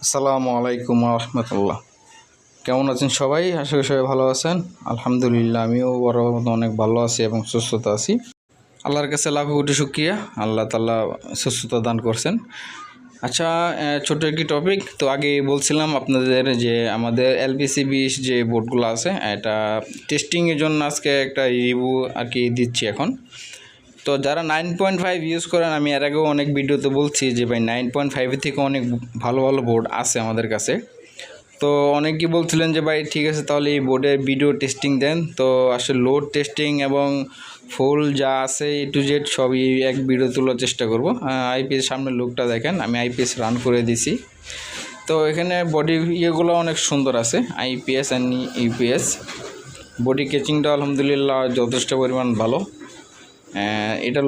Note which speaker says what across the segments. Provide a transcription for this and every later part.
Speaker 1: আসসালামু আলাইকুম রহমতুল্লাহ। কেমন আছেন সবাই? আশা করি সবাই ভালো আছেন। আলহামদুলিল্লাহ, আমিও বড় অনেক ভালো আছি এবং সুস্থতা আছি। আল্লাহর কাছে লাখো কোটি শুকরিয়া, আল্লাহ তাআলা সুস্থতা দান করছেন। আচ্ছা, ছোট একটি টপিক তো আগে বলছিলাম আপনাদের যে আমাদের এলপিসি 20 যে বোর্ডগুলো আছে এটা টেস্টিংয়ের জন্য আজকে একটা রিভিউ আর কি দিচ্ছি এখন। তো যারা 9.5 ইউজ করেন, আমি এর আগেও অনেক ভিডিওতে বলছি যে ভাই 9.5 থেকে অনেক ভালো ভালো বোর্ড আছে আমাদের কাছে। তো অনেকেই বলছিলেন যে ভাই ঠিক আছে তাহলে এই বোর্ডের ভিডিও টেস্টিং দেন। তো আসলে লোড টেস্টিং এবং ফুল যা আছে A to Z সবই এক ভিডিও তোলার চেষ্টা করব। আইপিএস সামনের লুকটা দেখেন, আমি আইপিএস রান করে দিছি। তো এখানে বডি ইয়েগুলো অনেক সুন্দর আছে, আইপিএস অ্যান্ড ইউপিএস। বডি কেচিংটা আলহামদুলিল্লাহ যথেষ্ট পরিমাণ ভালো। এটা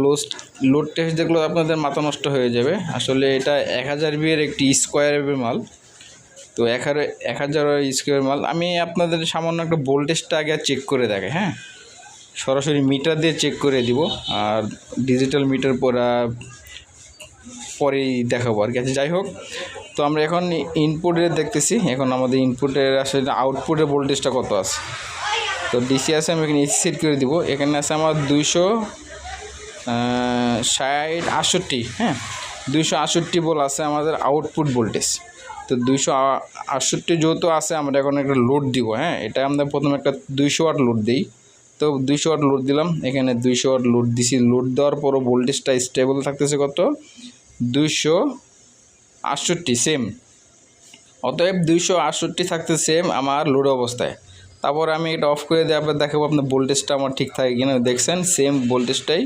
Speaker 1: লোড টেস্ট দেখলে আপনাদের মাথা নষ্ট হয়ে যাবে। আসলে এটা 1000 বিয়ের একটি স্কোয়ারের মাল। তো 1000 স্কোয়ার মাল। আমি আপনাদের সামান্য একটা ভোল্টেজটা আগে চেক করে দেখে, হ্যাঁ, সরাসরি মিটার দিয়ে চেক করে দিব, আর ডিজিটাল মিটার পরেই দেখাবো আর কি। আচ্ছা, যাই হোক, তো আমরা এখন ইনপুটে দেখতেছি। এখন আমাদের ইনপুটের আসলে আউটপুটের ভোল্টেজটা কত আছে। তো ডিসি আছে, আমি এখানে এসি সেট করে দিব। এখানে আছে আমার 268, হ্যাঁ, 268 ভোল্ট আছে আমাদের আউটপুট ভোল্টেজ। তো 268 যেহেতু আছে, আমরা এখন একটা লোড দিব। হ্যাঁ, এটা আমরা প্রথমে একটা 200 ওয়াট লোড দিই। তো 200 ওয়াট লোড দিলাম, এখানে 200 ওয়াট লোড দিছি। লোড দেওয়ার পরও ভোল্টেজটা স্টেবল থাকতেছে কত, 268 সেম। অতএব 268 থাকতে সেম আমার লোড অবস্থায়। তারপর আমি এটা অফ করে দিয়ে আবার দেখাবো আপনার ভোল্টেজটা আমার ঠিক থাকে কিনা। দেখছেন সেম ভোল্টেজটাই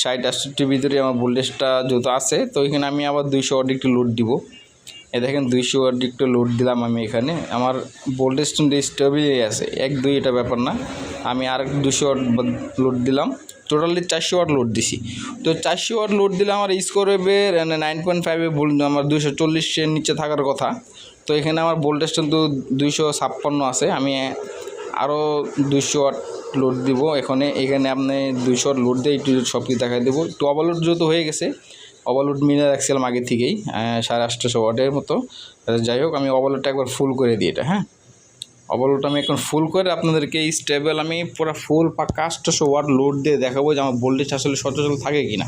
Speaker 1: 60-68 ভিতরে আমার ভোল্টেজটা যেহেতু আছে। তো এখানে আমি আবার 200 ওয়াট একটু লোড দিব। দেখেন 200 ওয়াট একটু লোড দিলাম আমি এখানে। আমার ভোল্টেজ কিন্তু স্টেবলই আছে, 1-2 এটা ব্যাপার না। আমি আর 200 ওয়াট লোড দিলাম, টোটালি 400 ওয়াট লোড দিছি। তো 400 ওয়াট লোড দিলে আমার স্কোর ওয়েভের 9.5-এ আমার 240-এর নিচে থাকার কথা। তো এখানে আমার ভোল্টেজ কিন্তু 256 আছে। আমি আরও 200 ওয়াট লোড দিব এখানে আপনি 200 ওয়াট লোড দিয়ে একটু সব কিছু দেখাই দেবো। একটু ওভারলোড যেহেতু হয়ে গেছে, ওভারলোড মিলে রাখছিলাম আগে থেকেই 850 ওয়াটের মতো। যাই হোক, আমি ওভারলোডটা একবার ফুল করে দিই এটা, হ্যাঁ, ওভারলোডটা আমি এখন ফুল করে আপনাদেরকে এই স্টেবল আমি পুরো ফুল পাক্কা 800 ওয়াট লোড দিয়ে দেখাবো যে আমার ভোল্টেজ আসলে সচল থাকে কিনা।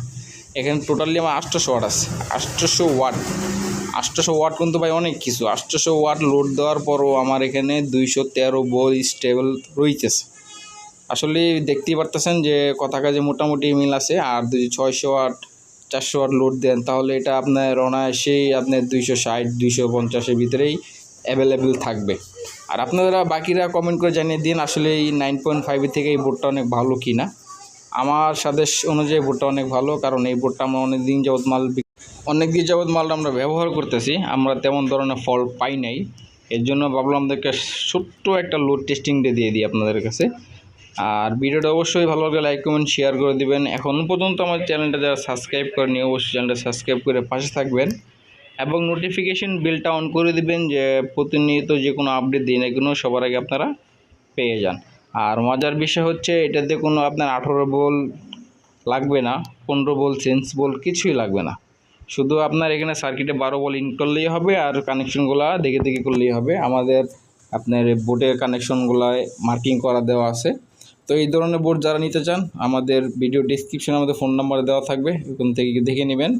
Speaker 1: এখানে টোটালি আমার 800 ওয়াট আছে। 800 ওয়াট কিন্তু ভাই অনেক কিছু। 800 ওয়াট লোড দেওয়ার পরও আমার এখানে 213 ভোল্ট স্টেবল রইতেছে। আসলে দেখতেই পারতেছেন যে কথা কাজে মোটামুটি মিল আছে। আর যদি 600 ওয়াট 400 ওয়াট লোড দেন তাহলে এটা আপনার অনায়াসেই আপনার 260-250-এর ভিতরেই অ্যাভেলেবেল থাকবে। আর আপনারা বাকিরা কমেন্ট করে জানিয়ে দিন আসলে এই 9.5 থেকে এই বোর্ডটা অনেক ভালো কি না। আমার সাজেস্ট অনুযায়ী বোর্ডটা অনেক ভালো, কারণ এই বোর্ডটা আমরা অনেক দিন যাবৎ মালটা আমরা ব্যবহার করতেছি, আমরা তেমন ধরনের ফল পাই নাই। এর জন্য ভাবলাম আমাদেরকে ছোট্ট একটা লোড টেস্টিং দিয়ে দিই আপনাদের কাছে। আর ভিডিওটা অবশ্যই ভালো লাগলে লাইক কমেন্ট শেয়ার করে দিবেন। এখনও পর্যন্ত আমার চ্যানেলটা যারা সাবস্ক্রাইব করেনি অবশ্যই চ্যানেলটা সাবস্ক্রাইব করে পাশে থাকবেন এবং নোটিফিকেশন বেলটা অন করে দিবেন, যে প্রতিনিয়ত যে কোনো আপডেট দিই না কেন সবার আগে আপনারা পেয়ে যান। আর মজার বিষয় হচ্ছে এটাতে কোনো আপনার 18 ভোল্ট লাগবে না, 15 ভোল্ট, সেন্স ভোল্ট কিছুই লাগবে না। শুধু আপনার এখানে সার্কিটে 12 ভোল্ট ইন করলেই হবে, আর কানেকশনগুলো দেখে করলেই হবে। আমাদের আপনার বোর্ডের কানেকশনগুলোয় মার্কিং করা দেওয়া আছে। তো এই ধরনের বোর্ড যারা নিতে চান, আমাদের ভিডিও ডেসক্রিপশনে আমাদের ফোন নাম্বার দেওয়া থাকবে, ওখান থেকে দেখে নেবেন।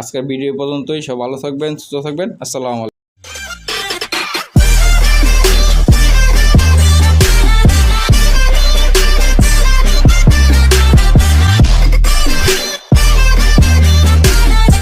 Speaker 1: আজকের ভিডিও পর্যন্তই। সব ভালো থাকবেন, সুস্থ থাকবেন। আসসালামু আলাইকুম।